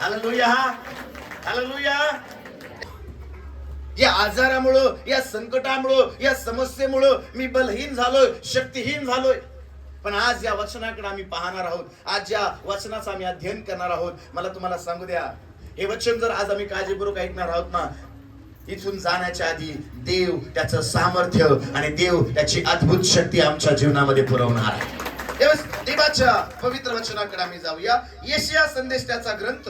Hallelujah, hallelujah. या आजारामुळं, या संकटामुळं, या समस्येमुळं मी बलहीन झालोय, शक्तिहीन झालोय. पण आज या वचनाकडे आम्ही पाहणार आहोत, आज ज्या वचनाचं आम्ही अध्ययन करणार आहोत, मला तुम्हाला सांगू द्या, हे वचन जर आज आम्ही काळजीपूर्वक ऐकणार आहोत ना, इथून जाण्याच्या आधी देव त्याचं सामर्थ्य आणि देव त्याची अद्भुत शक्ती आमच्या जीवनामध्ये पुरवणार आहे. देवाच्या पवित्र वचनाकडे आम्ही जाऊया. यशाया संदेश त्याचा ग्रंथ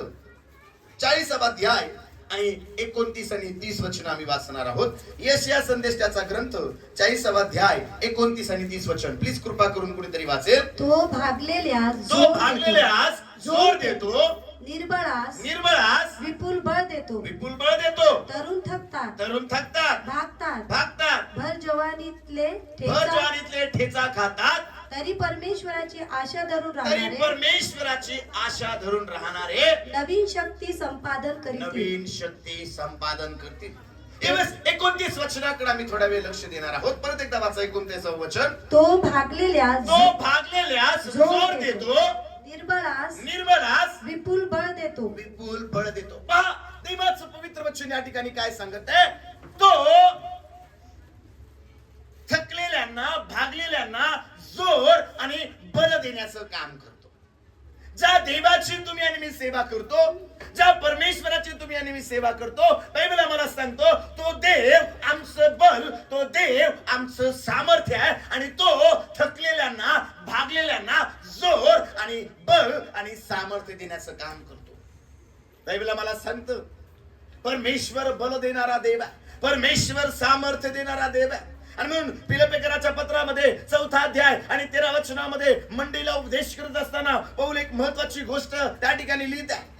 40वा अध्याय आणि 29 आणि 30 वचन आम्ही वाचणार आहोत. यशाया संदेश त्याचा ग्रंथ 40वा अध्याय 29 आणि 30 वचन. प्लीज कृपा करून कुणीतरी वाचेल. तो भागलेल्यास जोर देतो, निर्बळास विपुल बळ देतो. तरुण थकतात, भागतात, भर जवानीतले ठेचा खातात, तरी परमेश्वराची आशा धरून राहणारे नवीन शक्ती संपादन करतील. 29 वचनाकडे आम्ही थोडा वेळ लक्ष देणार आहोत. परत एकदा वाचा 29 वचन. तो भागलेल्यास जोर देतो, निर्बळास विपुल बळ देतो. पहा, देवाचं पवित्र वचन या ठिकाणी काय सांगत आहे? तो थकलेल्यांना, भागलेल्यांना जोर आणि बल देण्याचं काम करतो. ज्या देवाची तुम्ही आणि मी सेवा करतो, ज्या परमेश्वराची तुम्ही आणि मी सेवा करतो, बायबल आम्हाला सांगतो तो देव आमचं बल, तो देव आमचं सामर्थ्य आहे आणि तो थकलेल्यांना, भागलेल्यांना जोर आणि बल आणि सामर्थ्य देण्याचं काम करतो. बायबल आम्हाला सांगतो परमेश्वर बल देणारा देव आहे, परमेश्वर सामर्थ्य देणारा देव आहे. आणि म्हणून फिलिप्पियराच्या पत्रामध्ये 4था अध्याय आणि 13 वचनामध्ये मंडळीला उपदेश करत असताना पौल एक महत्वाची गोष्ट त्या ठिकाणी लिहित आहे.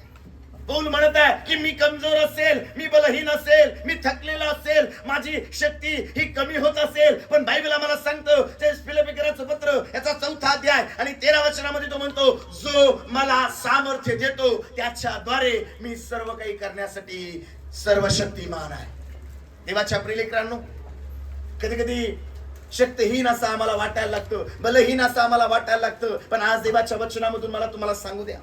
पौल म्हणत आहे की मी कमजोर असेल, मी बलहीन असेल, मी थकलेला असेल, माझी शक्ती ही कमी होत असेल, पण बायबल आम्हाला सांगतो ते फिलिप्पियराचं पत्र याचा 4था अध्याय आणि 13 वचनामध्ये तो म्हणतो, जो मला सामर्थ्य देतो त्याच्याद्वारे मी सर्व काही करण्यासाठी सर्वशक्तिमान आहे. देवाच्या प्रियलेकरांनो, कधी कधी शक्तिहीन असं आम्हाला वाटायला लागतं, बलहीन असं आम्हाला वाटायला लागतं, पण आज देवाच्या वचनामधून मला तुम्हाला सांगू द्या,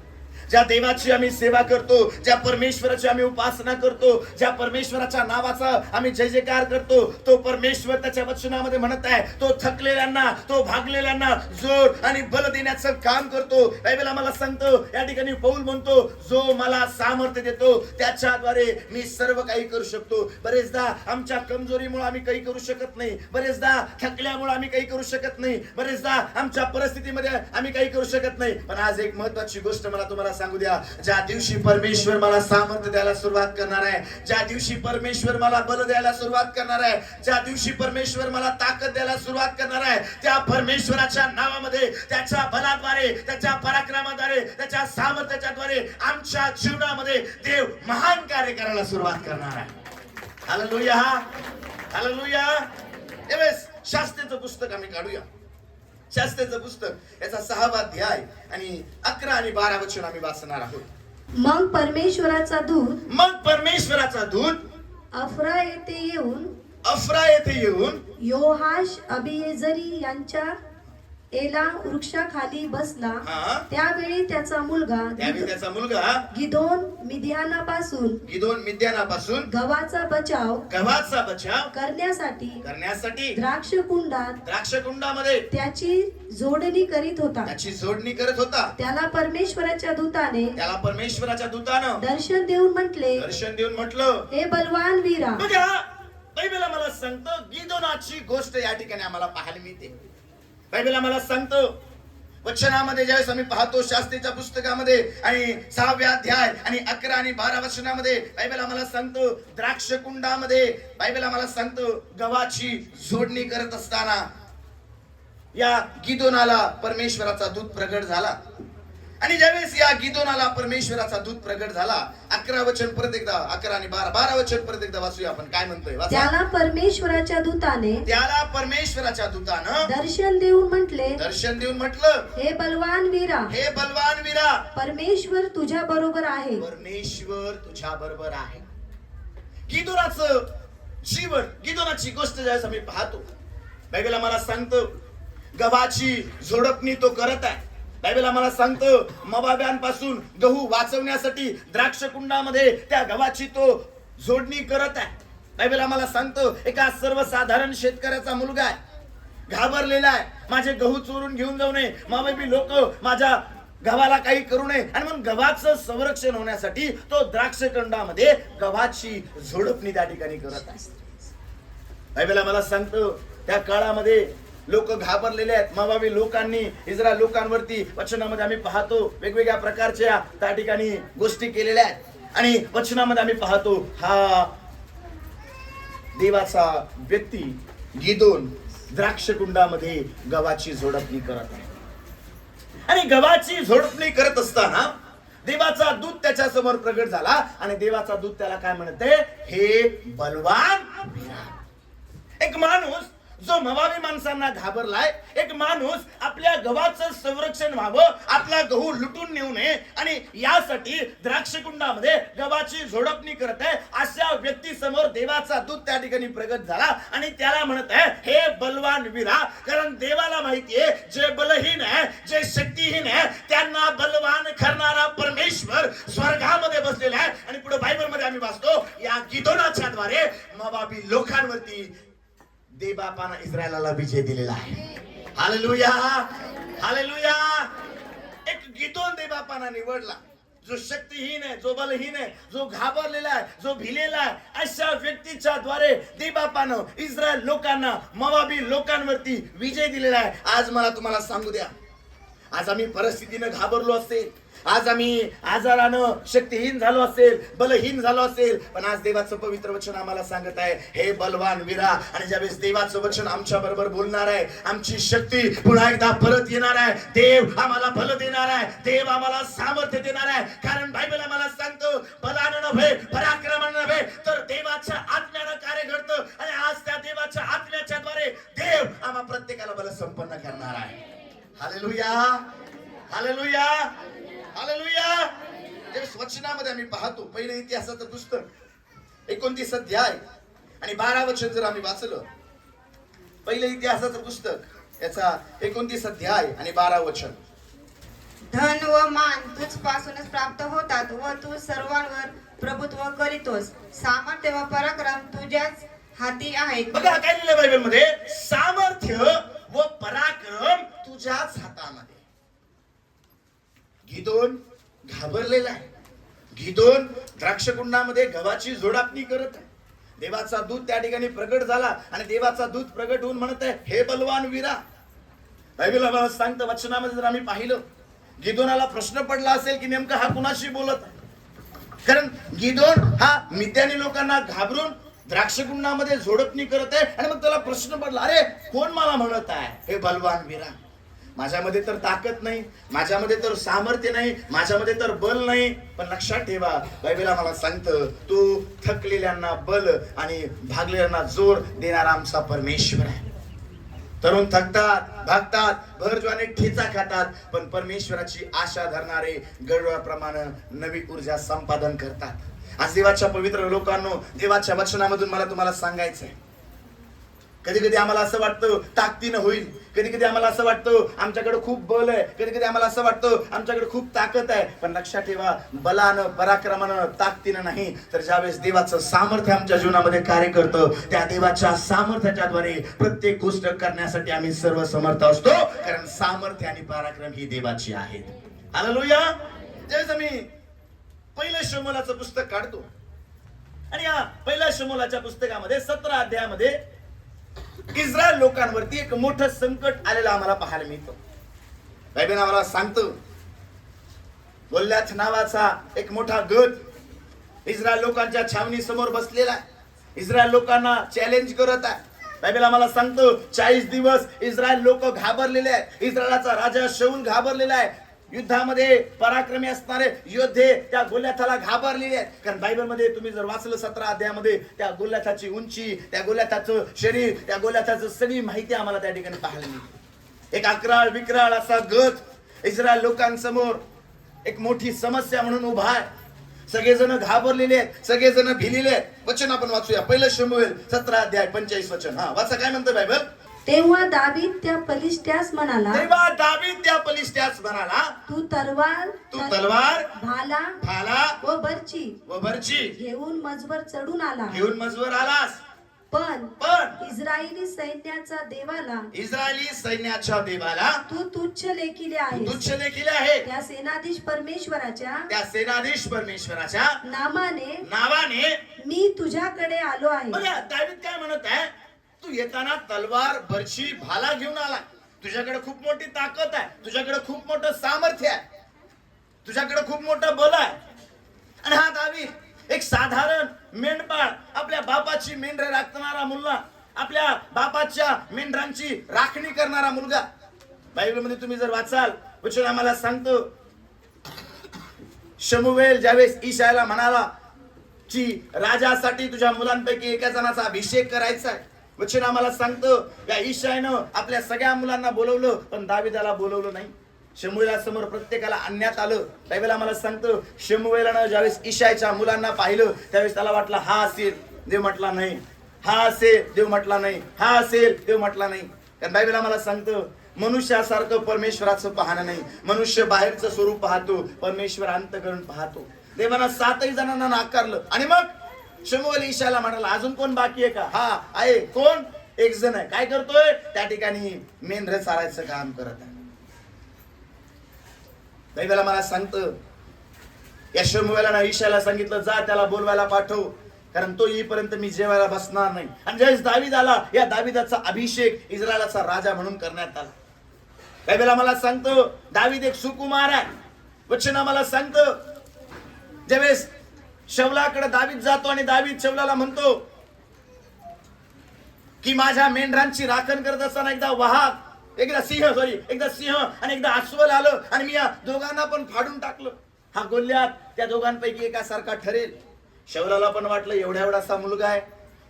ज्या देवाची आम्ही सेवा करतो, ज्या परमेश्वराची आम्ही उपासना करतो, ज्या परमेश्वराच्या नावाचा आम्ही जय जयकार करतो, तो परमेश्वर त्याच्या वचनामध्ये म्हणत आहे तो थकलेल्यांना, तो भागलेल्यांना जोर आणि बल देण्याचं काम करतो. बायबल आम्हाला सांगतो या ठिकाणी पौल म्हणतो, जो मला सामर्थ्य देतो त्याच्याद्वारे मी सर्व काही करू शकतो. बरेचदा आमच्या कमजोरीमुळे आम्ही काही करू शकत नाही, बरेचदा थकल्यामुळे आम्ही काही करू शकत नाही, बरेचदा आमच्या परिस्थितीमध्ये आम्ही काही करू शकत नाही, पण आज एक महत्वाची गोष्ट मला तुम्हाला सांगू द्या, ज्या दिवशी परमेश्वर मला सामर्थ्य द्यायला सुरुवात करणार आहे, ज्या दिवशी परमेश्वर मला बल द्यायला सुरुवात करणार आहे, ज्या दिवशी परमेश्वर मला ताकद द्यायला सुरुवात करणार आहे, त्या परमेश्वराच्या नावामध्ये, त्याच्या बलाद्वारे, त्याच्या पराक्रमाद्वारे, त्याच्या सामर्थ्याच्याद्वारे आमच्या जीवनामध्ये देव महान कार्य करायला सुरुवात करणार आहे. Hallelujah, hallelujah. त्यावेळेस शास्त्रेचं पुस्तक आम्ही काढूया. शास्त्रेचं पुस्तक याचा 6वा अध्याय आणि 11 आणि 12 वचन आम्ही वाचणार आहोत. मग परमेश्वराचा दूत अफ्रा येथे येऊन योहाश अबिएजरी यांच्या एला वृक्षाखाली बसला. त्यावेळी त्याचा मुलगा गिदोन मिद्यानापासून गव्हाचा बचाव करण्यासाठी द्राक्षकुंडामध्ये त्याची जोडणी करीत होता. त्याला परमेश्वराच्या दूतानं दर्शन देऊन म्हटलं, हे बलवान वीरा. बायबल आम्हाला सांगतो गिदोनाची गोष्ट या ठिकाणी आम्हाला पाहायला मिळते. बायबल आम्हाला सांगतो वचनामध्ये ज्यावेळेस आम्ही पाहतो शास्त्रीच्या पुस्तकामध्ये आणि 6व्या अध्याय आणि 11 आणि 12 वचनामध्ये बायबल आम्हाला सांगतो द्राक्षकुंडामध्ये बायबल आम्हाला सांगतो गव्हाची जोडणी करत असताना या गिदोनाला परमेश्वराचा दूत प्रगट झाला. आणि ज्यावेळेस या गिदोनाला परमेश्वराचा दूत प्रगट झाला, 11 वचन परत एकदा, 11 आणि 12 वचन परत एकदा वाचूया आपण. काय म्हणतोय? त्याला परमेश्वराच्या दूतानं दर्शन देऊन म्हटलं, हे बलवान वीरा, परमेश्वर तुझ्या बरोबर आहे. गिदोनाचं जीवन, गिदोनाची गोष्ट ज्यावेळेस आम्ही पाहतो, बायबल आम्हाला सांगतो गव्हाची झोडपणी तो करत आहे. बायबल आम्हाला सांगतो मोआबियांपासून गहू वाचवण्यासाठी द्राक्ष कुंडामध्ये त्या गव्हाची तो जोडणी करत आहे. बायबल आम्हाला सांगतो एका सर्वसाधारण शेतकऱ्याचा मुलगा आहे, घाबरलेला आहे, माझे गहू चोरून घेऊन जाऊ नये, मोआबी लोक माझ्या गव्हाला काही करू नये, आणि म्हणून गव्हाचं संरक्षण होण्यासाठी तो द्राक्ष कुंडामध्ये गव्हाची झोडपणी त्या ठिकाणी करत आहे. बायबल आम्हाला सांगतो त्या काळामध्ये लोक घाबरलेले आहेत. मोआबी लोकांनी इस्रायल लोकांवरती वचनामध्ये आम्ही पाहतो वेगवेगळ्या प्रकारच्या त्या ठिकाणी गोष्टी केलेल्या आहेत, आणि वचनामध्ये आम्ही पाहतो हा देवाचा व्यक्ती गिदोन द्राक्ष कुंडामध्ये गव्हाची झोडपणी करत आहे. आणि गव्हाची झोडपणी करत असताना देवाचा दूत त्याच्या समोर प्रगट झाला, आणि देवाचा दूत त्याला काय म्हणते, हे बलवान वीरा. एक माणूस जो मोआबी माणसांना घाबरलाय, एक माणूस आपल्या गव्हाचं संरक्षण व्हावं, आपला गहू लुटून नेऊ नये, आणि यासाठी द्राक्ष कुंडामध्ये गव्हाची झोडपणी करत आहे, अशा व्यक्ती समोर देवाचा दूत त्या ठिकाणी प्रगट झाला, आणि त्याला म्हणत आहे हे बलवान वीरा. कारण देवाला माहितीये जे बलहीन आहे, जे शक्तीहीन आहे, त्यांना बलवान करणारा परमेश्वर स्वर्गामध्ये बसलेला आहे. आणि पुढे बायबल मध्ये आम्ही वाचतो या गिदोनाच्या द्वारे मोआबी लोकांवरती देवबापानं इस्रायलाला विजय दिलेला आहे. Hallelujah, hallelujah. एक गिदोन देवबापानं निवडला, जो शक्तीहीन आहे, जो बलहीन आहे, जो घाबरलेला आहे, जो भिलेला आहे, अशा व्यक्तीच्या द्वारे देवबापानं इस्रायल लोकांना मोआबी लोकांवरती विजय दिलेला आहे. आज मला तुम्हाला सांगू द्या, आज आम्ही परिस्थितीनं घाबरलो असेल, आज आम्ही आजारानं शक्तीहीन झालो असेल, बलहीन झालो असेल, पण आज देवाचं पवित्र वचन आम्हाला सांगत आहे हे बलवान वीरा. आणि ज्यावेळेस देवाचं वचन आमच्या बरोबर बोलणार आहे, आमची शक्ती पुन्हा एकदा परत येणार आहे, देव आम्हाला बल देणार आहे, देव आम्हाला सामर्थ्य देणार आहे. कारण बायबल आम्हाला सांगतो बलानं नव्हे, पराक्रमानं नव्हे, तर देवाच्या आत्म्यानं कार्य घडतं. आणि आज त्या देवाच्या आत्म्याच्या द्वारे देव आम्हा प्रत्येकाला बल संपन्न करणार आहे. Hallelujah, hallelujah, hallelujah. वचनामध्ये आम्ही पाहतो पहिले इतिहासाचं पुस्तक 29 अध्याय आणि 12 वचन जर आम्ही वाचलं, पहिले इतिहासाचं पुस्तक याचा 29 अध्याय आणि 12 वचन. धन व मान तुझपासूनच प्राप्त होतात व तू सर्वांवर प्रभुत्व करीतोस, सामर्थ्य व पराक्रम तुझ्याच हाती आहेत. बघा काय लिहिलं बायबल मध्ये, सामर्थ्य व पराक्रम तुझ्याच हातामध्ये. गिदोन घाबरलेला आहे, गिदोन द्राक्ष कुंडामध्ये गव्हाची झोडपणी करत आहे. देवाचा दूत त्या ठिकाणी प्रगट झाला, आणि देवाचा दूत प्रगट होऊन म्हणत आहे हे बलवान वीरा. बायबल आम्हाला सांगतं वचनामध्ये जर आम्ही पाहिलं, गिदोनाला प्रश्न पडला असेल की नेमका हा कुणाशी बोलत आहे. कारण गिदोन हा मिद्यानी लोकांना घाबरून द्राक्ष कुंडामध्ये झोडपणी करत आहे, आणि मग त्याला प्रश्न पडला अरे कोण मला म्हणत आहे हे बलवान वीरा. माझ्यामध्ये तर ताकद नाही, माझ्यामध्ये तर सामर्थ्य नाही, माझ्यामध्ये तर बल नाही. पण लक्षात ठेवा बायबल आम्हाला सांगतं तू थकलेल्यांना बल आणि भागलेल्यांना जोर देणारा आमचा परमेश्वर आहे. तरुण थकतात, भागतात, भर ज्वाने ठेचा खातात, पण परमेश्वराची आशा धरणारे गरुडाप्रमाणे नवी ऊर्जा संपादन करतात. आज देवाच्या पवित्र लोकांनो, देवाच्या वचनामधून मला तुम्हाला सांगायचंय, कधी कधी आम्हाला असं वाटतं ताकदीनं होईल, कधी कधी आम्हाला असं वाटतं आमच्याकडे खूप बल आहे, कधी कधी आम्हाला असं वाटतं आमच्याकडे खूप ताकद आहे. पण लक्षात ठेवा बलानं, पराक्रमानं, ताकदीनं नाही, तर ज्यावेळेस देवाचं सामर्थ्य आमच्या जीवनामध्ये कार्य करतं, त्या देवाच्या सामर्थ्याच्या द्वारे प्रत्येक गोष्ट करण्यासाठी आम्ही सर्व समर्थ असतो. कारण सामर्थ्य आणि पराक्रम ही देवाची आहेत. हालेलुया. ज्यावेळेस आम्ही पहिल्या शमूएलाचं पुस्तक काढतो, आणि या पहिल्या शमूएलाच्या पुस्तकामध्ये 17 अध्यायामध्ये इस्रायल लोकांवरती एक मोठं संकट आलेलं आम्हाला पाहायला मिळतं. बायबल आम्हाला सांगतं गोल्याथ नावाचा एक मोठा गट इस्रायल लोकांच्या छावणी समोर बसलेला आहे, इस्रायल लोकांना चॅलेंज करत आहे. बायबल आम्हाला सांगतो 40 दिवस इस्रायल लोक घाबरलेले आहेत, इस्रायलाचा राजा शाऊल घाबरलेला आहे, युद्धामध्ये पराक्रमी असणारे योद्धे त्या गोल्याथाला घाबरलेले आहेत. कारण बायबल मध्ये तुम्ही जर वाचलं 17 अध्यायामध्ये त्या गोल्याथाची उंची, त्या गोल्याथाचं शरीर, त्या गोल्याथाचं सगळी माहिती आम्हाला त्या ठिकाणी पाहायला मिळते. एक अकराळ विक्राळ असा गट इस्रायल लोकांसमोर एक मोठी समस्या म्हणून उभा आहे. सगळेजण घाबरलेले आहेत, सगळेजण भिलेले आहेत. वचन आपण वाचूया पहिलं शमूएल 17 अध्याय 45 वचन. वाचा काय म्हणतं बायबल. तेव्हा दावीद त्या पलिष्ट्यास म्हणाला, तेव्हा दावीद त्या पलिष्ट्यास म्हणाला, तू तलवार भाला भाला व बर्ची व बर्ची घेऊन मजवर चढून आला, घेऊन मजवर आलास, पण पण इस्रायली सैन्याच्या देवाला इस्रायली सैन्याच्या देवाला तू तुच्छ लेखिले आहे. तुच्छ लेखिले आहे. त्या सेनाधीश परमेश्वराच्या त्या सेनाधीश परमेश्वराच्या नावाने मी तुझ्याकडे आलो आहे. बघा दावीद काय म्हणत आहे, तू येताना तलवार बर्ची भाला घेऊन आला, तुझ्याकडे खूप मोठी ताकद आहे, तुझ्याकडे खूप मोठं सामर्थ्य आहे, तुझ्याकडे खूप मोठं बल आहे. आणि हा दावीद एक साधारण मेंढपाळ, आपल्या बापाची मेंढरे राखणारा मुलगा, आपल्या बापाच्या मेंढरांची राखणी करणारा मुलगा. बायबलमध्ये तुम्ही जर वाचाल, वचन आम्हाला सांगतो, शमूएल ज्यावेळेस ईशायाला म्हणाला की राजासाठी तुझ्या मुलांपैकी एका जणाचा अभिषेक करायचा आहे, वचन आम्हाला सांगतो या ईशायानं आपल्या सगळ्या मुलांना बोलवलं पण दाविदाला बोलवलं नाही. शमूएला समोर प्रत्येकाला आणण्यात आलं. बायबल आम्हाला सांगतो शमूएलानं ज्यावेळेस ईशायाच्या मुलांना पाहिलं त्यावेळेस त्याला वाटलं हा असेल, देव म्हटला नाही, हा असेल, देव म्हटला नाही, हा असेल, देव म्हटला नाही. कारण बायबल आम्हाला सांगतो मनुष्यासारखं परमेश्वराचं पाहणं नाही, मनुष्य बाहेरचं स्वरूप पाहतो, परमेश्वर अंतःकरण पाहतो. देवानं 7 जणांना नाकारलं आणि मग शमूएल ईशायाला म्हणाला अजून कोण बाकी आहे का? हा आहे. कोण? एक जण आहे. काय करतोय? त्या ठिकाणी मेंढरे चारायचं काम करत आहे. बायबल मला सांगतं या शमूएलानं ईशायाला सांगितलं जा त्याला बोलवायला पाठव, कारण तो येईपर्यंत मी जेवायला बसणार नाही. आणि ज्यावेळेस दावीद आला, या दाविदाचा अभिषेक इस्रायलाचा राजा म्हणून करण्यात आला. बायबल आम्हाला सांगतो दावीद एक सुकुमार आहे. वचन आम्हाला सांगतं ज्यावेळेस शौलाकडे दावीद जातो आणि दावीद शौलाला म्हणतो की माझ्या मेंढरांची राखण करत असताना एकदा सिंह आणि एकदा अस्वल आलं आणि मी या दोघांना पण फाडून टाकलं. हा गोल्यात त्या दोघांपैकी एकासारखा ठरेल. शौलाला पण वाटलं एवढासा मुलगा आहे,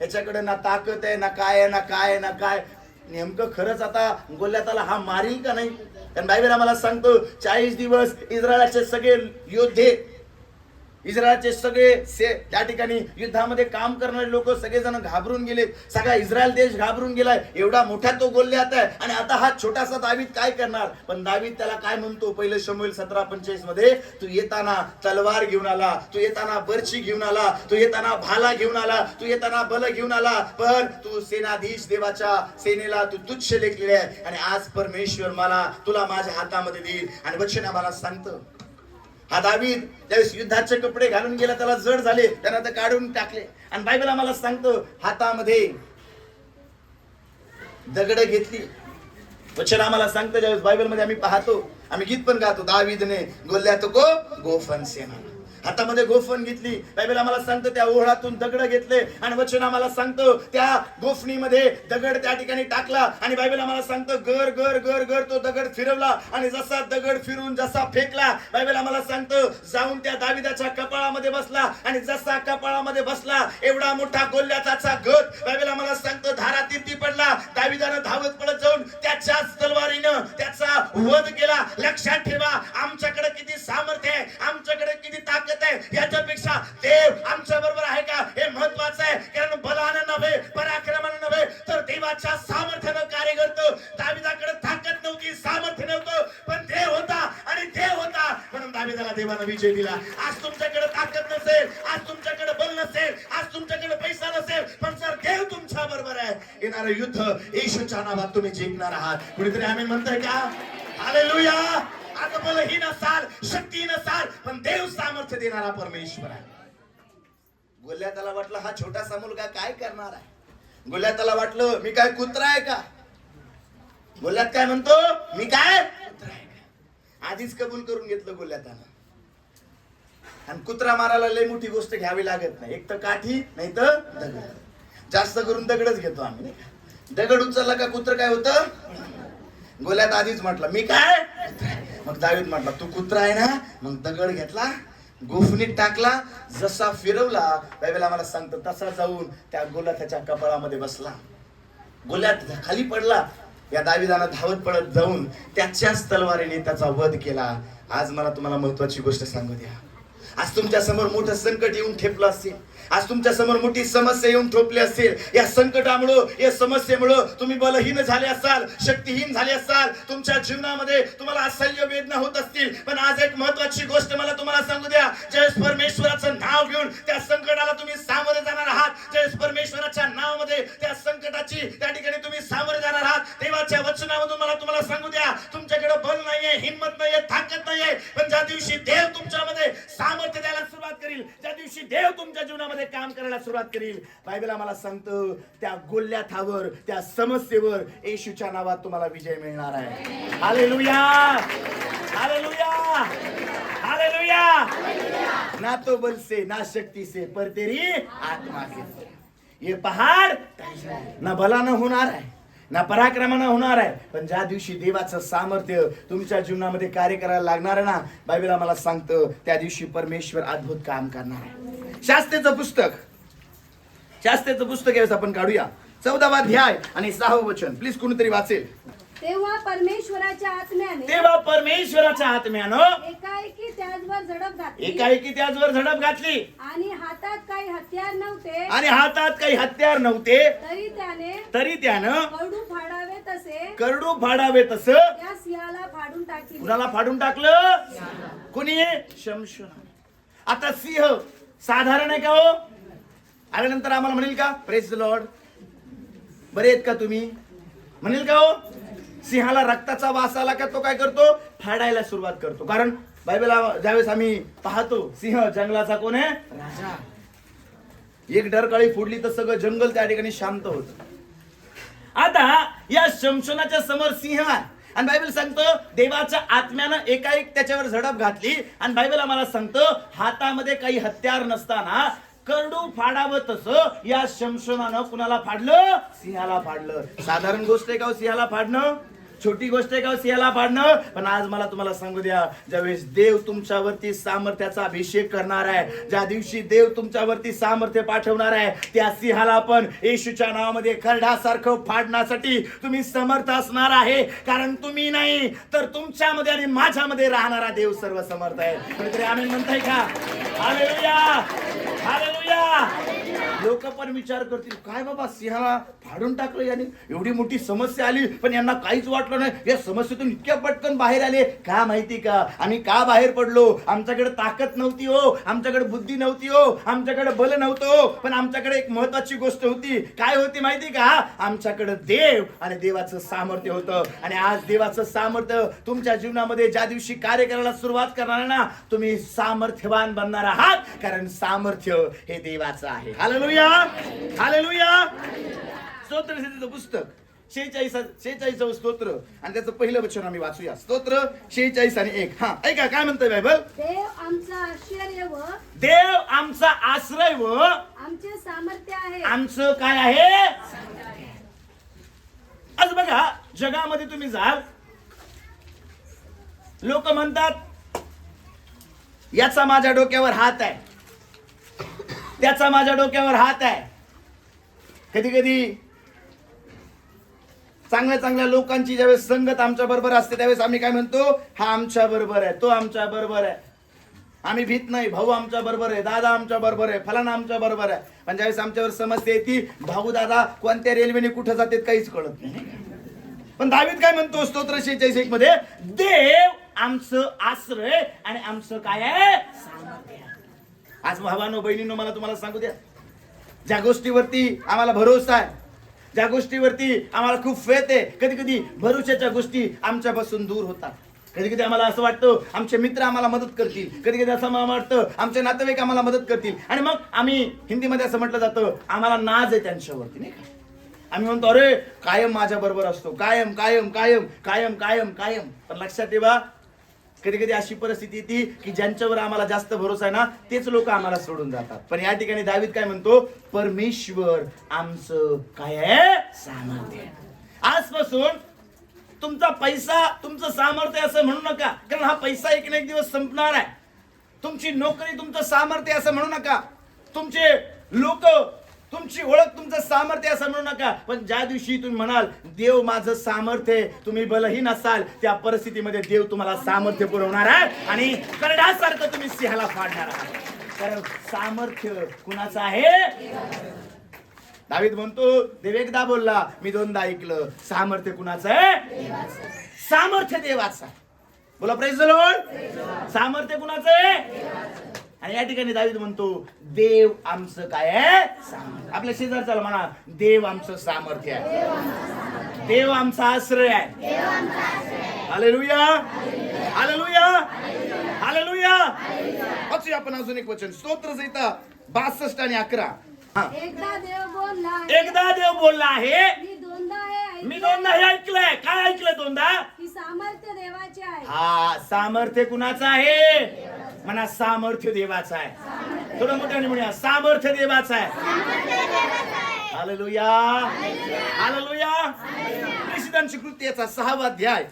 याच्याकडे ना ताकद आहे, ना काय आहे, ना काय आहे, ना काय, नेमकं खरंच आता गोल्याताला हा मारील का नाही. कारण बायबल आम्हाला सांगतो 40 दिवस इस्रायलचे सगळे योद्धे, इस्रायलचे सगळे त्या ठिकाणी युद्धामध्ये काम करणारे लोक सगळेजण घाबरून गेले. सगळा इस्रायल देश घाबरून गेलाय. एवढा मोठा तो गोल्यात आहे आणि आता हा छोटासा दावीद काय करणार. पण दावीद त्याला काय म्हणतो पहिलं शमूएल 17:45 मध्ये, तू येताना तलवार घेऊन आला, तू येताना बर्ची घेऊन आला, तू येताना भाला घेऊन आला, तू येताना बल घेऊन आला, पण तू सेनाधीश देवाच्या सेनेला तू तुच्छ लेखलेले आहे आणि आज परमेश्वर मला तुला माझ्या हातामध्ये देईल. आणि वचन आम्हाला सांगतं हा दावीद त्यावेळेस युद्धाचे कपडे घालून गेला, त्याला जड झाले, त्यांना ते काढून टाकले. आणि बायबल आम्हाला सांगतो हातामध्ये दगड घेतली. वचन आम्हाला सांगतं ज्यावेळेस बायबलमध्ये आम्ही पाहतो, आम्ही गीत पण गातो, दावीदने गोल्यात गोफन सेना, हातामध्ये गोफन घेतली. बायबल आम्हाला सांगतो त्या ओहळातून दगड घेतले आणि वचन आम्हाला सांगतो त्या गोफणीमध्ये दगड त्या ठिकाणी टाकला आणि बायबल आम्हाला सांगतो गर गर गर गर तो दगड फिरवला आणि जसा दगड फिरून जसा फेकला, बायबल आम्हाला सांगतो जाऊन त्या दाविदाच्या कपाळामध्ये बसला आणि जसा कपाळामध्ये बसला एवढा मोठा गोल्याचा गत बायबल आम्हाला सांगतो धारातीर्थी पडला. दाविदानं धावत पडत जाऊन त्याच्याच तलवारीनं त्याचा वध केला. लक्षात ठेवा आमच्याकडे किती सामर्थ्य आहे, आमच्याकडे किती ताकद आहे, याच्यापेक्षा देव आमच्या बरोबर आहे का हे महत्वाचं आहे. कारण बलानं नव्हे, पराक्रमानं नव्हे, तर देवाच्या सामर्थ्यानं कार्य करतो. दाविदाकडे ताकद नव्हती, सामर्थ्य नव्हतं, पण देव होता आणि देव होता म्हणून दाविदाला देवानं विजय दिला. आज तुमच्याकडे ताकद नसेल, आज तुमच्याकडे बल नसेल, आज तुमच्याकडे पैसा नसेल, पण जर देव तुमच्या बरोबर आहे येणारं युद्ध येशूच्या नावात तुम्ही जिंकणार आहात. कुणीतरी आम्ही म्हणतोय का? हालेलुया. आता बलहीन असाल, शक्ती नसाल, पण देव सामर्थ्य देणारा परमेश्वर आहे. गोल्याताला वाटलं हा छोटासा मुलगा काय करणार आहे. गोल्याताला वाटलं मी काय कुत्रा आहे का. गोल्यात काय म्हणतो मी काय कुत्रा आहे का. आधीच कबूल करून घेतलं गोल्यातानं. आणि कुत्रा मारायला लय मोठी गोष्ट घ्यावी लागत नाही, एक तर काठी नाही तर दगड. जास्त करून दगडच घेतो आम्ही. दगड उचलला का कुत्र काय होतं. गोल्यात आधीच म्हटलं मी काय. मग दावीद म्हटला तू कुत्रा आहे ना. मग दगड घेतला, गोफणीत टाकला, जसा फिरवला बायबल आम्हाला सांगतो तसा जाऊन त्या गोल्याताच्या कपाळामध्ये बसला. गोल्यात खाली पडला. या दाविदानं धावत पडत जाऊन त्याच्याच तलवारीने त्याचा वध केला. आज मला तुम्हाला महत्वाची गोष्ट सांगू द्या. आज तुमच्या समोर मोठं संकट येऊन ठेपलं असेल, आज तुमच्या समोर मोठी समस्या येऊन ठोपली असेल. या संकटामुळं, या समस्येमुळं तुम्ही बलहीन झाले असाल, शक्तिहीन झाले असाल, तुमच्या जीवनामध्ये तुम्हाला असह्य वेदना होत असतील. पण आज एक महत्वाची गोष्ट मला तुम्हाला सांगू द्या, ज्यावेळेस परमेश्वराचं नाव घेऊन त्या संकटाला तुम्ही सामोरे जाणार आहात, ज्यावेळेस परमेश्वराच्या नावामध्ये त्या संकटाची त्या ठिकाणी तुम्ही सामोरे जाणार आहात, देवाच्या वचनामधून मला तुम्हाला सांगू द्या, तुमच्याकडे बल नाहीये, हिंमत नाहीये, ताकद नाहीये, पण ज्या दिवशी देव तुमच्यामध्ये सामर्थ्य द्यायला सुरुवात करेल, ज्या दिवशी देव तुमच्या जीवनामध्ये काम करायला सुरुवात करेल, बायबल आम्हाला सांगतं त्या गोल्याथावर, त्या समस्येवर येशूच्या नावात तुम्हाला विजय मिळणार आहे. Hallelujah, hallelujah, hallelujah. ना तो बल से, ना शक्ती से, पर तेरी आत्मा से. ये पहाड़ ना बलानं होणार आहे, ना पराक्रमानं होणार आहे, पण ज्या दिवशी देवाचं सामर्थ्य तुमच्या जीवनामध्ये कार्य करायला लागणार आहे ना, बायबल आम्हाला सांगतं त्या दिवशी परमेश्वर अद्भुत काम करणार आहे. शास्त्रेचं पुस्तक यावेळेस आपण काढूया, 14वा अध्याय आणि 6वं वचन. प्लीज कोणीतरी वाचेल. तेव्हा परमेश्वराच्या आत्म्याने एकाएकी त्याचवर झडप घातली आणि हातात काही हत्यार नव्हते, तरी त्यानं करडू फाडावे तसं त्या सिंहाला फाडून टाकले. कुणाला फाडून टाकलं? कुणी? शमशोन. आता सिंह साधारण आहे का हो? आल्यानंतर आम्हाला म्हणेल का प्रेज द लॉर्ड, बरे आहेत का तुम्ही, म्हणेल का हो? सिंहाला रक्ताचा वास आला का तो काय करतो? फाडायला सुरुवात करतो. कारण बायबलला ज्यावेळेस आम्ही पाहतो, सिंह जंगलाचा कोण आहे? राजा. एक डरकाळी फोडली तर सगळं जंगल त्या ठिकाणी शांत होत. आता या शमशोनाच्या समोर सिंह आहे आणि बायबल सांगतं देवाच्या आत्म्यानं एकाएक त्याच्यावर झडप घातली आणि बायबल आम्हाला सांगतं हातामध्ये काही हत्यार नसताना करडू फाडावं तसं या शमशोनानं कुणाला फाडलं? सिंहाला फाडलं. साधारण गोष्ट आहे का सिंहाला फाडणं? छोटी गोष्ट आहे का सिंहाला फाडणं? पण आज मला तुम्हाला सांगू द्या, ज्यावेळेस देव तुमच्यावरती सामर्थ्याचा अभिषेक करणार आहे, ज्या दिवशी देव तुमच्यावरती सामर्थ्य पाठवणार आहे, त्या सिंहाला पण येशूच्या नावामध्ये खरडासारखं फाडण्यासाठी तुम्ही समर्थ असणार आहे. कारण तुम्ही नाही तर तुमच्यामध्ये आणि माझ्यामध्ये राहणारा देव सर्व समर्थ आहे. कोणीतरी आमेन म्हणताय का? Hallelujah, hallelujah. लोक पण विचार करतील, काय बाबा सिंहाला फाडून टाकलं याने, एवढी मोठी समस्या आली पण यांना काहीच वाटलं नाही, या समस्येतून इतक्या पटकन बाहेर आले. का माहिती का आम्ही का बाहेर पडलो? आमच्याकडे ताकद नव्हती हो, आमच्याकडे बुद्धी नव्हती हो, आमच्याकडे बल नव्हतं हो, पण आमच्याकडे एक महत्वाची गोष्ट होती. काय होती माहिती का? आमच्याकडे देव आणि देवाचं सामर्थ्य होतं. आणि आज देवाचं सामर्थ्य तुमच्या जीवनामध्ये ज्या दिवशी कार्य करायला सुरुवात करणार ना, तुम्ही सामर्थ्यवान बनणार आहात, कारण सामर्थ्य हे देवाचं आहे. Hallelujah, hallelujah. स्तोत्र पुस्तक 46 स्तोत्र आणि त्याचं पहिलं वचन आम्ही वाचूया. स्तोत्र 46 आणि 1. हा ऐका काय म्हणतंय बायबल. देव आमचा आश्रय व आमचे सामर्थ्य आहे. आमचं काय आहे? आज बघा जगामध्ये तुम्ही जाल, लोक म्हणतात याचा माझ्या डोक्यावर हात आहे, त्याचा माझ्या डोक्यावर हात आहे. कधी कधी चांगल्या चांगल्या लोकांची ज्यावेळेस संगत आमच्या बरोबर असते त्यावेळेस आम्ही काय म्हणतो? हा आमच्या बरोबर आहे, तो आमच्या बरोबर आहे, आम्ही भीत नाही, भाऊ आमच्या बरोबर आहे, दादा आमच्या बरोबर आहे, फलाना आमच्या बरोबर आहे. पण ज्यावेळेस आमच्यावर समस्या येते, भाऊ दादा कोणत्या रेल्वेने कुठं जातात काहीच कळत नाही. पण दावीद काय म्हणतो स्तोत्र 46:1 मध्ये? देव आमचं आश्रय आणि आमचं काय आहे? सामर्थ्य. आज भावानो बहिणींनो मला तुम्हाला सांगू द्या, ज्या गोष्टीवरती आम्हाला भरोसा आहे, ज्या गोष्टीवरती आम्हाला खूप फेथ आहे, कधी कधी भरोशाच्या गोष्टी आमच्यापासून दूर होतात. कधी कधी आम्हाला असं वाटतं आमचे मित्र आम्हाला मदत करतील, कधी कधी असं मला वाटतं आमचे नातेवाईक आम्हाला मदत करतील, आणि मग आम्ही हिंदीमध्ये असं म्हटलं जातं आम्हाला नाज आहे त्यांच्यावरती, नाही का? आम्ही म्हणतो अरे कायम माझ्या बरोबर असतो, कायम कायम कायम कायम कायम कायम. पण लक्षात ठेवा, कधी कधी अशी परिस्थिती येते की ज्यांच्यावर आम्हाला जास्त भरोसा आहे ना, तेच लोक आम्हाला सोडून जातात. पण या ठिकाणी दावीद काय म्हणतो? परमेश्वर आमचं काय आहे? सामर्थ्य. आजपासून तुमचा पैसा तुमचं सामर्थ्य असं म्हणू नका, कारण हा पैसा एक ना एक दिवस संपणार आहे. तुमची नोकरी तुमचं सामर्थ्य असं म्हणू नका, तुमचे लोक तुमची ओळख तुमचं सामर्थ्य असं म्हणू नका, पण ज्या दिवशी तुम्ही म्हणाल देव माझं सामर्थ्य आहे, तुम्ही बलहीन असाल त्या परिस्थितीमध्ये देव तुम्हाला सामर्थ्य पुरवणार आहे आणि करडासारखं तुम्ही सिंहाला फाडणार आहात. कारण सामर्थ्य कुणाचं आहे? दावीद म्हणतो देव एकदा बोलला मी दोनदा ऐकलं. सामर्थ्य कुणाचं आहे? सामर्थ्य देवाचं आहे. बोला प्रेज द लॉर्ड. सामर्थ्य कुणाचं आहे? आणि या ठिकाणी दावीद म्हणतो देव आमचं काय आहे? सामर्थ्य. आपल्या शेजारच्याला म्हणा देव आमचं सामर्थ्य आहे, देव आमचा आश्रय आहे. Hallelujah, hallelujah, hallelujah. वाचूया आपण अजून एक वचन, स्तोत्रसंहिता 62 आणि 11. एकदा देव बोलला, एकदा देव बोलला आहे, मी दोनदा हे ऐकलंय. काय ऐकलं दोनदा? की सामर्थ्य देवाचे आहे. हा, सामर्थ्य कुणाचं आहे? म्हणा सामर्थ्य देवाचं आहे. थोडं मोठ्याने म्हणूया सामर्थ्य देवाचं आहे. Hallelujah, hallelujah. प्रेषितांची कृती याचा 6वा अध्याय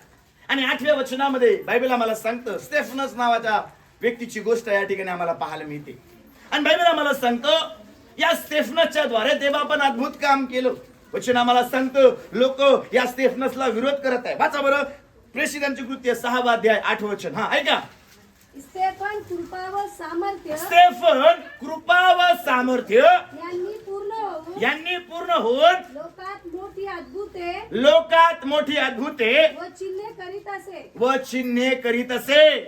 आणि 8व्या वचनामध्ये बायबल आम्हाला सांगतं स्टेफनस नावाच्या व्यक्तीची गोष्ट या ठिकाणी आम्हाला पाहायला मिळते. आणि बायबल आम्हाला सांगतं या स्टेफनसच्या द्वारे देवापण अद्भुत काम केलं. वचन आम्हाला सांगतं लोक या स्टेफनसला विरोध करत आहे. वाचा बरं प्रेषितांची कृती 6वा अध्याय 8वं वचन. हा ऐका. स्तेफन कृपा व सामर्थ्य, स्टेफन कृपा व सामर्थ्य यांनी पूर्ण होऊन लोकात मोठी अद्भुते व चिन्हे करीत असे.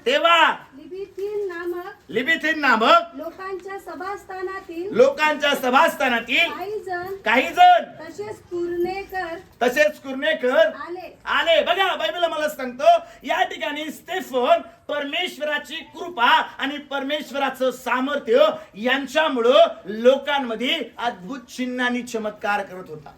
तेव्हा लिबिथीन नामक लोकांच्या सभास्थानातील काही जण तसेच कुर्नेकर आले. बघा बायबल मला सांगतो या ठिकाणी स्टेफन परमेश्वराची कृपा आणि परमेश्वराचं सामर्थ्य यांच्यामुळं लोकांमध्ये अद्भुत चिन्ह आणि चमत्कार करत होता.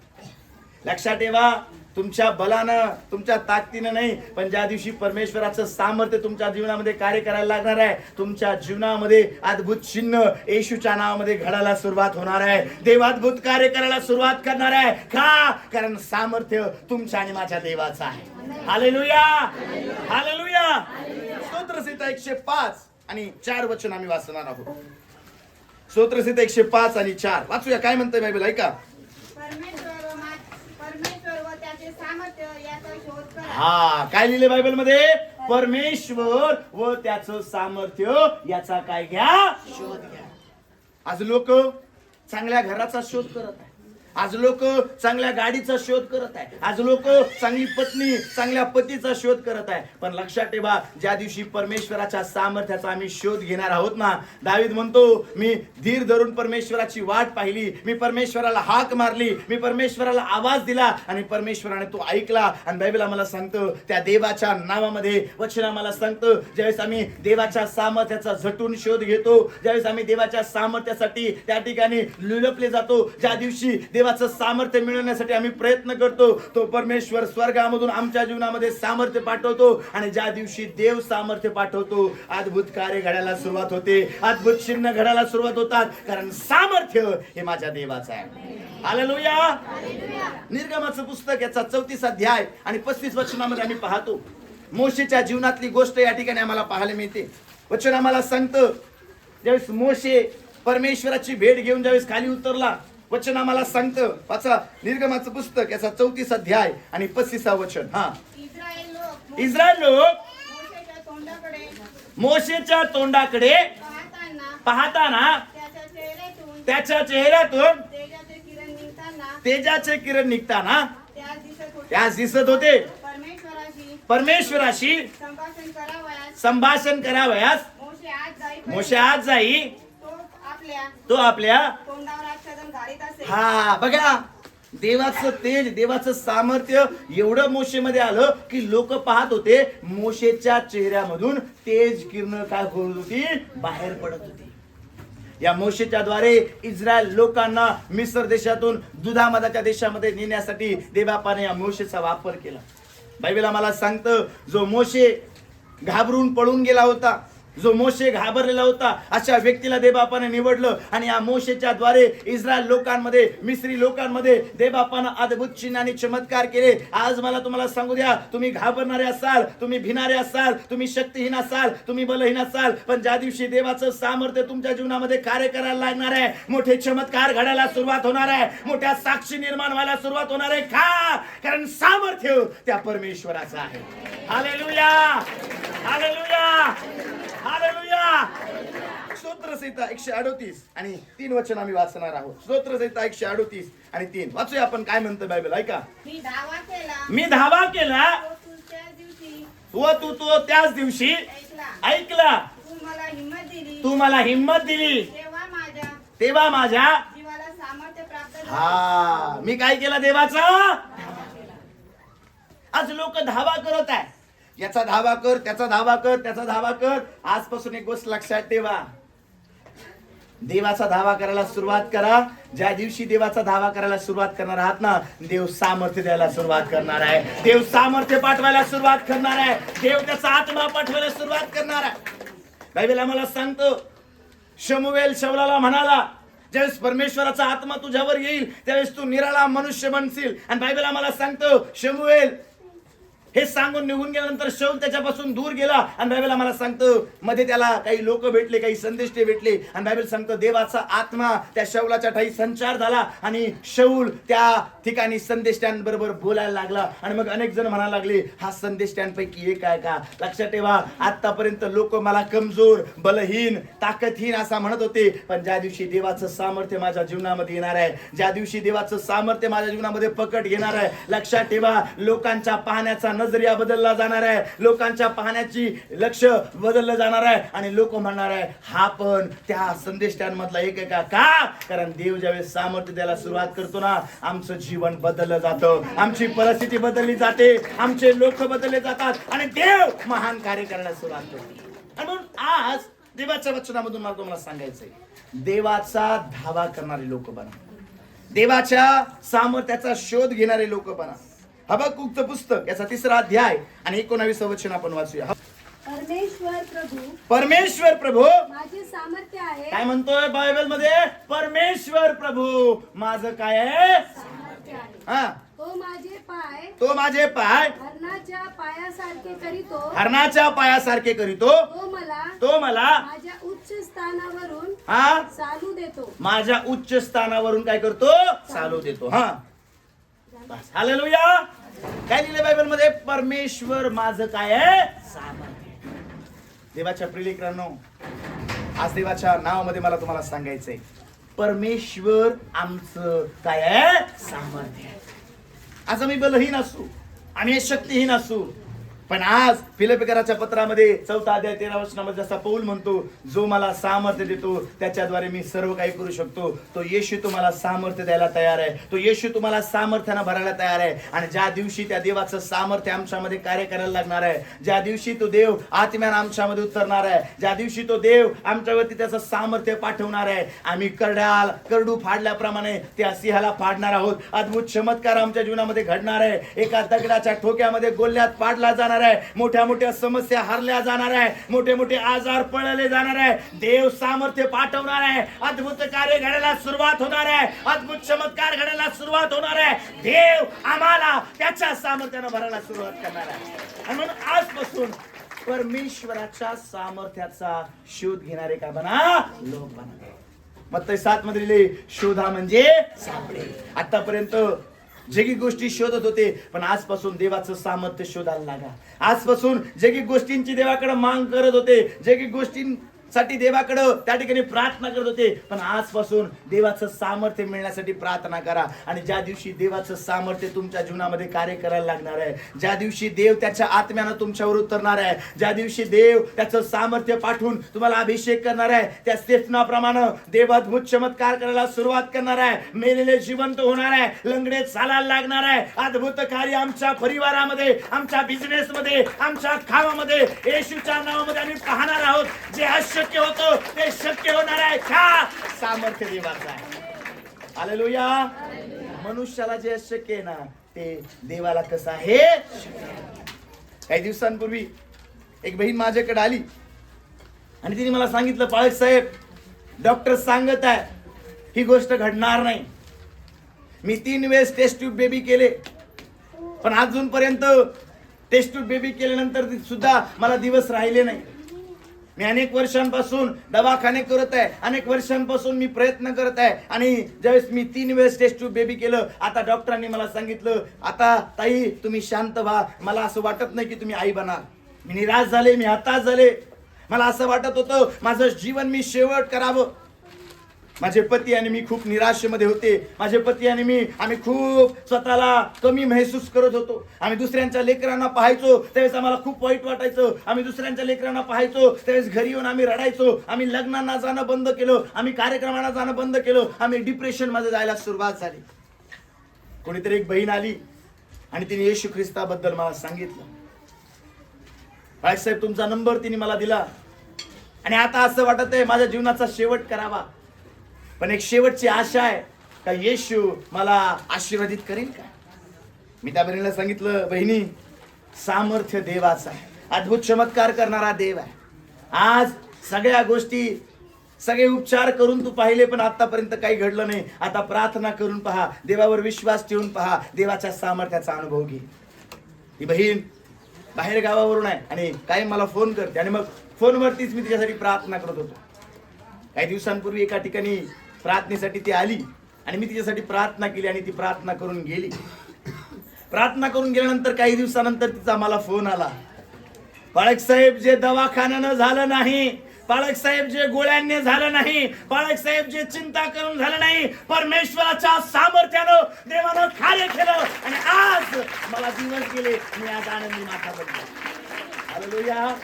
लक्षात ठेवा, तुमच्या बलानं तुमच्या ताकदीनं नाही, पण ज्या दिवशी परमेश्वराचं सामर्थ्य तुमच्या जीवनामध्ये कार्य करायला लागणार आहे, तुमच्या जीवनामध्ये अद्भुत चिन्ह येशूच्या नावामध्ये घडायला सुरुवात होणार आहे. देव अद्भुत कार्य करायला सुरुवात करणार आहे. का? कारण सामर्थ्य तुमच्या आणि माझ्या देवाचं आहे. Hallelujah, hallelujah. स्तोत्रसंहिता 105 आणि 4 वचन आम्ही वाचणार आहोत. स्तोत्रसंहिता 105 आणि 4 वाचूया. काय म्हणतंय बायबल ऐका. हा, काय लिहिले बायबल मध्ये? परमेश्वर व त्याचं सामर्थ्य याचा काय घ्या? शोध घ्या. आज लोक चांगल्या घराचा शोध करत आहे, आज लोक चांगल्या गाडीचा शोध करत आहे, आज लोक चांगली पत्नी चांगल्या पतीचा शोध करत आहे. पण लक्षात ठेवा, ज्या दिवशी परमेश्वराच्या सामर्थ्याचा आम्ही शोध घेणार आहोत ना, दावीद म्हणतो मी धीर धरून परमेश्वराची वाट पाहिली, मी परमेश्वराला हाक मारली, मी परमेश्वराला आवाज दिला आणि परमेश्वराने तो ऐकला. आणि बायबल आम्हाला सांगतं त्या देवाच्या नावामध्ये वचन आम्हाला सांगतं ज्यावेळेस आम्ही देवाच्या सामर्थ्याचा झटून शोध घेतो, ज्यावेळेस आम्ही देवाच्या सामर्थ्यासाठी त्या ठिकाणी लुलपले जातो, ज्या दिवशी देवाचं सामर्थ्य मिळवण्यासाठी आम्ही प्रयत्न करतो, तो परमेश्वर स्वर्गामधून आमच्या जीवनामध्ये सामर्थ्य पाठवतो. आणि ज्या दिवशी देव सामर्थ्य पाठवतो, अद्भुत कार्य घडायला सुरुवात होते, अद्भुत चिन्ह घडायला सुरुवात होतात. कारण सामर्थ्य हे माझ्या देवाचं आहे. हालेलुया. निर्गमाचं पुस्तक याचा 34 अध्याय आणि 35 वचनामध्ये आम्ही पाहतो मोशेच्या जीवनातली गोष्ट या ठिकाणी आम्हाला पाहायला मिळते. वचन आम्हाला सांगतं ज्यावेळेस मोशे परमेश्वराची भेट घेऊन ज्यावेळेस खाली उतरला, वचन आम्हाला सांगतं वाचा निर्गमाचं पुस्तक याचा 34 अध्याय आणि 35 वचन. हा, इस्रायल लोक मोशेच्या तोंडाकडे पाहताना त्याच्या चेहऱ्यातून तेजाचे किरण निघताना त्यास दिसत होते. परमेश्वराशी संभाषण करावयास मोशे आत जाई, तो आपल्या हा बघा देवाचं तेज, देवाचं सामर्थ्य एवढं मोशेमध्ये आलं की लोक पाहत होते मोशेच्या चेहऱ्यामधून तेज किरण काय होत होती? बाहेर पडत होती. या मोशेच्या द्वारे इस्रायल लोकांना मिस्र देशातून दुधामधाच्या देशामध्ये नेण्यासाठी देवबापाने या मोशेचा वापर केला. बायबल आम्हाला सांगतं जो मोशे घाबरून पळून गेला होता, जो मोशे घाबरलेला होता अशा व्यक्तीला देवबापाने निवडलं आणि या मोशेच्या द्वारे इस्रायल लोकांमध्ये, मिस्री लोकांमध्ये देवबापानं अद्भुत चिन्ह आणि चमत्कार केले. आज मला तुम्हाला सांगू द्या, तुम्ही घाबरणारे असाल, तुम्ही भिणारे असाल, तुम्ही शक्तिहीन असाल, तुम्ही बलहीन असाल, पण ज्या दिवशी देवाचं सामर्थ्य तुमच्या जीवनामध्ये कार्य करायला लागणार आहे, मोठे चमत्कार घडायला सुरुवात होणार आहे, मोठ्या साक्षी निर्माण व्हायला सुरुवात होणार आहे. का? कारण सामर्थ्य त्या परमेश्वराचं आहे. Hallelujah, hallelujah, hallelujah. स्तोत्रसंहिता 138 आणि 3 वचन आम्ही वाचणार आहोत. स्तोत्रसंहिता 138 आणि 3 वाचूया आपण. काय म्हणतं बायबल? ऐका. मी धावा केला, मी धावा केला तो त्याच दिवशी व तू तो त्याच दिवशी ऐकला. तू मला हिंमत दिली, तू मला हिंमत दिली, तेव्हा माझ्या जीवाला सामर्थ्य प्राप्त झाले. हा, मी काय केलं? देवाचा. आज लोक धावा करत आहे, याचा धावा कर, त्याचा धावा कर, त्याचा धावा कर. आजपासून एक गोष्ट लक्षात ठेवा, देवाचा धावा करायला सुरुवात करा. ज्या दिवशी देवाचा धावा करायला सुरुवात करणार आहात ना, देव सामर्थ्य द्यायला सुरुवात करणार आहे, देव सामर्थ्य पाठवायला सुरुवात करणार आहे, देव त्याचा आत्मा पाठवायला सुरुवात करणार आहे. बायबल आम्हाला सांगतो, शमूएल शाऊलाला म्हणाला, ज्यावेळेस परमेश्वराचा आत्मा तुझ्यावर येईल त्यावेळेस तू निराळा मनुष्य बनशील. आणि बायबल आम्हाला सांगतो, शमूएल हे सांगून निघून गेल्यानंतर शाऊल त्याच्यापासून दूर गेला. आणि बायबल आम्हाला सांगतो, मध्ये त्याला काही लोक भेटले, काही संदेष्टे भेटले. आणि बायबल सांगतो, देवाचा आत्मा त्या शाऊलाच्या ठाई संचार झाला आणि शाऊल त्या ठिकाणी संदेष्ट्यांबरोबर बोलायला लागला. आणि मग अनेक जण म्हणायला लागले, हा संदेष्ट्यांपैकी एक आहे का? लक्षात ठेवा, आतापर्यंत लोक मला कमजोर, बलहीन, ताकदहीन असा म्हणत होते, पण ज्या दिवशी देवाचं सामर्थ्य माझ्या जीवनामध्ये येणार आहे, ज्या दिवशी देवाचं सामर्थ्य माझ्या जीवनामध्ये पकड घेणार आहे, लक्षात ठेवा, लोकांच्या पाहण्याचा नजरिया बदलला जाणार आहे, लोकांच्या पाहण्याची लक्ष बदललं जाणार आहे. आणि लोक म्हणणार आहे, हा पण त्या संदेष्टांमधला एक आहे का? का? कारण देव ज्यावेळेस सामर्थ्य द्यायला सुरुवात करतो ना, आमचं जीवन बदललं जातं, आमची परिस्थिती बदलली जाते, आमचे लोक बदलले जातात आणि देव महान कार्य करायला सुरुवात करतो. आणि म्हणून आज देवाच्या वचनामधून मला तुम्हाला सांगायचंय, देवाचा धावा करणारे लोक बना, देवाच्या सामर्थ्याचा शोध घेणारे लोक बना. हबक्कूकचं पुस्तक याचा 3रा अध्याय आणि 19 वचन आपण वाचूया. परमेश्वर प्रभू माझे सामर्थ्य आहे. काय म्हणतोय बायबल मध्ये? परमेश्वर प्रभू माझं काय आहे? सामर्थ्य आहे. हा, तो माझे पाय हरणाच्या पायासारखे करीतो. हरणाच्या पायासारखे करीतो. तो मला माझ्या उच्च स्थानावरून हा चालू देतो. माझ्या उच्च स्थानावरून काय करतो? चालू देतो. हा, बस. हालेलुया. काय लिहिलं बायबल मध्ये? परमेश्वर माझं काय आहे? सामर्थ्य. देवाच्या प्रियलेकरांनो, आज देवाच्या नावामध्ये मला तुम्हाला सांगायचंय, परमेश्वर आमचं काय आहे? सामर्थ्य आहे. आज आम्ही बलहीन असू, आम्ही शक्तिहीन असू, पण आज फिलिप्पिकराच्या पत्रामध्ये 4 अध्याय 13 वचनामध्ये जसा पौल म्हणतो, जो मला सामर्थ्य देतो त्याच्याद्वारे मी सर्व काही करू शकतो. तो येशू तुम्हाला सामर्थ्य द्यायला तयार आहे, तो येशू तुम्हाला सामर्थ्यानं भरायला तयार आहे. आणि ज्या दिवशी त्या देवाचं सामर्थ्य आमच्यामध्ये कार्य करायला लागणार आहे, ज्या दिवशी तो देव आत्म्यानं आमच्यामध्ये उतरणार आहे, ज्या दिवशी तो देव आमच्यावरती त्याचं सामर्थ्य पाठवणार आहे, आम्ही करडू फाडल्याप्रमाणे त्या सिंहाला फाडणार आहोत. अद्भुत चमत्कार आमच्या जीवनामध्ये घडणार आहे. एका दगडाच्या ठोक्यामध्ये गोल्यात पाडला जाणार आहे, मोठ्या मोठ्या समस्या हरल्या जाणार आहे, मोठे मोठे आजार पळले जाणार आहे. देव सामर्थ्य पाठवणार आहे, अद्भुत कार्य घडायला सुरुवात होणार आहे, अद्भुत चमत्कार घडायला सुरुवात होणार आहे. देव आम्हाला त्याच्या सामर्थ्यानं भरायला सुरुवात करणार आहे. आणि म्हणून आजपासून परमेश्वराच्या सामर्थ्याचा शोध घेणारे का बना? लोक बना. मत्ती 7 मध्ये लिहिले, शोधा म्हणजे सापडे. आतापर्यंत जगी गोष्टी शोधत होते, पण आजपासून देवाचं सामर्थ्य शोधायला लागा. आजपासून जगी गोष्टींची देवाकडे मांग करत होते, जगी गोष्टींसाठी देवाकडे त्या ठिकाणी प्रार्थना करत होते, पण आजपासून देवाचं सामर्थ्य मिळण्यासाठी प्रार्थना करा. आणि ज्या दिवशी देवाचं सामर्थ्य तुमच्या जीवनामध्ये कार्य करायला लागणार आहे, ज्या दिवशी देव त्याच्या आत्म्यानं तुमच्यावर उतरणार आहे, ज्या दिवशी देव त्याचं सामर्थ्य पाठवून तुम्हाला अभिषेक करणार आहे, त्या स्टेफनाप्रमाणे देव अद्भुत चमत्कार करायला सुरुवात करणार आहे, मेलेले जिवंत होणार आहे, लंगडे चालायला लागणार आहे. अद्भुत कार्य आमच्या परिवारामध्ये, आमच्या बिझनेस मध्ये, आमच्या कामामध्ये येशूच्या नावामध्ये आम्ही पाहणार आहोत. जे अशक्य होतं ते शक्य होणार आहे. का? सामर्थ्य देवाचं आहे. हालेलुया. मनुष्याला जे अशक्य आहे ना, ते देवाला कसं आहे? काही दिवसांपूर्वी एक बहीण माझ्याकडे आली आणि तिने मला सांगितलं, पाळक साहेब, डॉक्टर सांगत आहे ही गोष्ट घडणार नाही. मी 3 वेळेस टेस्ट ट्यूब बेबी केले, पण अजूनपर्यंत टेस्ट ट्यूब बेबी केल्यानंतर सुद्धा मला दिवस राहिले नाही. मी अनेक वर्षांपासून दवाखाने करत आहे, अनेक वर्षांपासून मी प्रयत्न करत आहे, आणि ज्यावेळेस मी 3 वेळेस टेस्ट ट्यूब बेबी केलं, आता डॉक्टरांनी मला सांगितलं, आता ताई तुम्ही शांत व्हा, मला असं वाटत नाही की तुम्ही आई बना. मी निराश झाले, मी हताश झाले. मला असं वाटत होतं माझं जीवन मी शेवट करावं. माझे पती आणि मी खूप निराशेमध्ये होते. माझे पती आणि आम्ही खूप स्वतःला कमी महसूस करत होतो. आम्ही दुसऱ्यांच्या लेकरांना पाहायचो त्यावेळेस आम्हाला खूप वाईट वाटायचं. आम्ही दुसऱ्यांच्या लेकरांना पाहायचो त्यावेळेस घरी येऊन आम्ही रडायचो. आम्ही लग्नांना जाणं बंद केलं, आम्ही कार्यक्रमांना जाणं बंद केलं, आम्ही डिप्रेशन मध्ये जायला सुरुवात झाली. कोणीतरी एक बहीण आली आणि तिने येशू ख्रिस्ताबद्दल मला सांगितलं. साहेब तुमचा नंबर तिने मला दिला, आणि आता असं वाटत आहे माझ्या जीवनाचा शेवट करावा, पण एक शेवटची आशा आहे का येशू मला आशीर्वादित करेल का. मी त्या बहिणीला सांगितलं, बहिणी, सामर्थ्य देवाचा आहे, अद्भुत चमत्कार करणारा देव आहे. आज सगळ्या गोष्टी, सगळे उपचार करून तू पाहिले, पण आतापर्यंत काही घडलं नाही. आता प्रार्थना करून पहा, देवावर विश्वास ठेवून पहा, देवाच्या सामर्थ्याचा अनुभव घे. ती बहीण बाहेर गावावरून आहे आणि काही मला फोन करते, आणि मग फोनवरतीच मी तिच्यासाठी प्रार्थना करत होतो. काही दिवसांपूर्वी एका ठिकाणी प्रार्थनेसाठी ती आली आणि मी तिच्यासाठी प्रार्थना केली, आणि ती प्रार्थना करून गेली. प्रार्थना करून गेल्यानंतर काही दिवसानंतर तिचा मला फोन आला, पाळक साहेब, जे दवाखान्यानं झालं नाही, पाळक साहेब, जे गोळ्यांनी झालं नाही, पाळक साहेब, जे चिंता करून झालं नाही, परमेश्वराच्या सामर्थ्यानं देवानं कार्य केलं, आणि आज मला दिवस गेले, मी आज आनंदी माता बनलो. हालेलुया.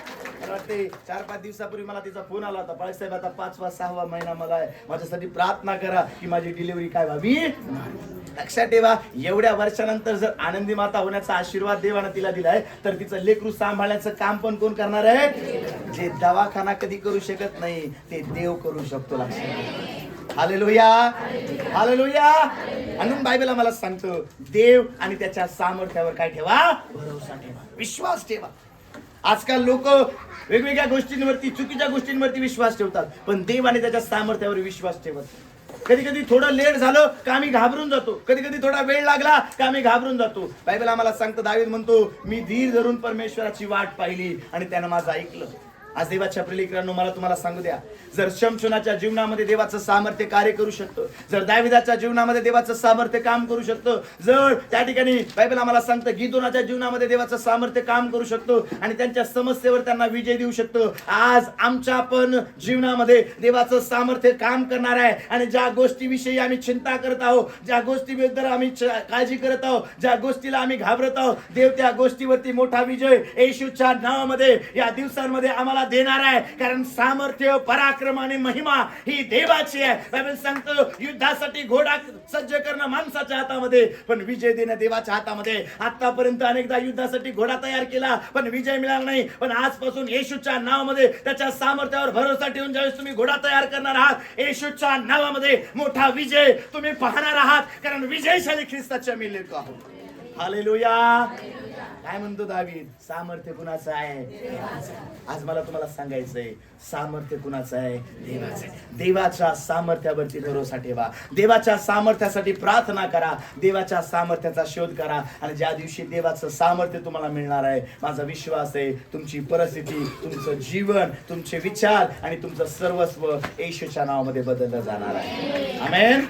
मला वाटते 4-5 दिवसापूर्वी मला तिचा फोन आला होता, पाळक साहेब, आता 5वा-6वा महिना मला आहे, माझ्यासाठी प्रार्थना करा की माझी डिलिव्हरी काय व्हावी. लक्षात ठेवा, एवढ्या वर्षानंतर जर आनंदी माता होण्याचा आशीर्वाद देवानं तिला दिलाय, तर तिचं लेकरू सांभाळण्याचं काम पण कोण करणार आहे. जे दवाखाना कधी करू शकत नाही ते देव करू शकतो. लक्षात. Hallelujah, hallelujah. म्हणून बायबल आम्हाला सांगतो, देव आणि त्याच्या सामर्थ्यावर काय ठेवा, भरोसा ठेवा, विश्वास ठेवा. आजकाल लोक वेगवेगळ्या गोष्टींवरती, चुकीच्या गोष्टींवरती विश्वास ठेवतात, पण देव आणि त्याच्या सामर्थ्यावर विश्वास ठेवत. कधी कधी थोडं लेट झालं का आम्ही घाबरून जातो, कधी कधी थोडा वेळ लागला का आम्ही घाबरून जातो. बायबल आम्हाला सांगतो, दावीद म्हणतो, मी धीर धरून परमेश्वराची वाट पाहिली आणि त्यानं माझं ऐकलं. आज देवाच्या प्रियकरांनो, मला तुम्हाला सांगू द्या, जर शमशोनाच्या जीवनामध्ये देवाचं सामर्थ्य कार्य करू शकतं, जर दाविदाच्या जीवनामध्ये देवाचं सामर्थ्य काम करू शकतं, जर त्या ठिकाणी बायबल आम्हाला सांगतं गिदोनाच्या जीवनामध्ये देवाचं सामर्थ्य काम करू शकतो आणि त्यांच्या समस्येवर त्यांना विजय देऊ शकतो, आज आमच्या पण जीवनामध्ये देवाचं सामर्थ्य काम करणार आहे. आणि ज्या गोष्टीविषयी आम्ही चिंता करत आहोत, ज्या गोष्टीबद्दल आम्ही काळजी करत आहोत, ज्या गोष्टीला आम्ही घाबरत आहोत, देव त्या गोष्टीवरती मोठा विजय येशूच्या नावामध्ये या दिवसांमध्ये आम्हाला देणार आहे. कारण सामर्थ्य, पराक्रम आणि महिमा ही देवाची आहे. बायबल सांगतो, युद्धासाठी घोडा सज्ज करणं माणसाच्या हातामध्ये, पण विजय देणं देवाच्या हातामध्ये. आतापर्यंत अनेकदा युद्धासाठी घोडा तयार केला पण विजय मिळाला नाही, पण आजपासून येशूच्या नावामध्ये त्याच्या सामर्थ्यावर भरोसा ठेवून ज्यावेळेस तुम्ही घोडा तयार करणार आहात, येशूच्या नावामध्ये मोठा विजय तुम्ही पाहणार आहात. कारण विजयशाली ख्रिस्ताच्या मी लेकरं आहोत. हालेलुया. काय म्हणतो दावीद, सामर्थ्य कुणाचं आहे. आज मला तुम्हाला सांगायचंय, सामर्थ्य कुणाचं आहे, देवाचं आहे. देवाच्या सामर्थ्यावरती भरोसा ठेवा, देवाच्या सामर्थ्यासाठी प्रार्थना करा, देवाच्या सामर्थ्याचा शोध करा. आणि ज्या दिवशी देवाचं सामर्थ्य तुम्हाला मिळणार आहे, माझा विश्वास आहे, तुमची परिस्थिती, तुमचं जीवन, तुमचे विचार आणि तुमचं सर्वस्व येशूच्या नावामध्ये बदललं जाणार आहे. आमेन.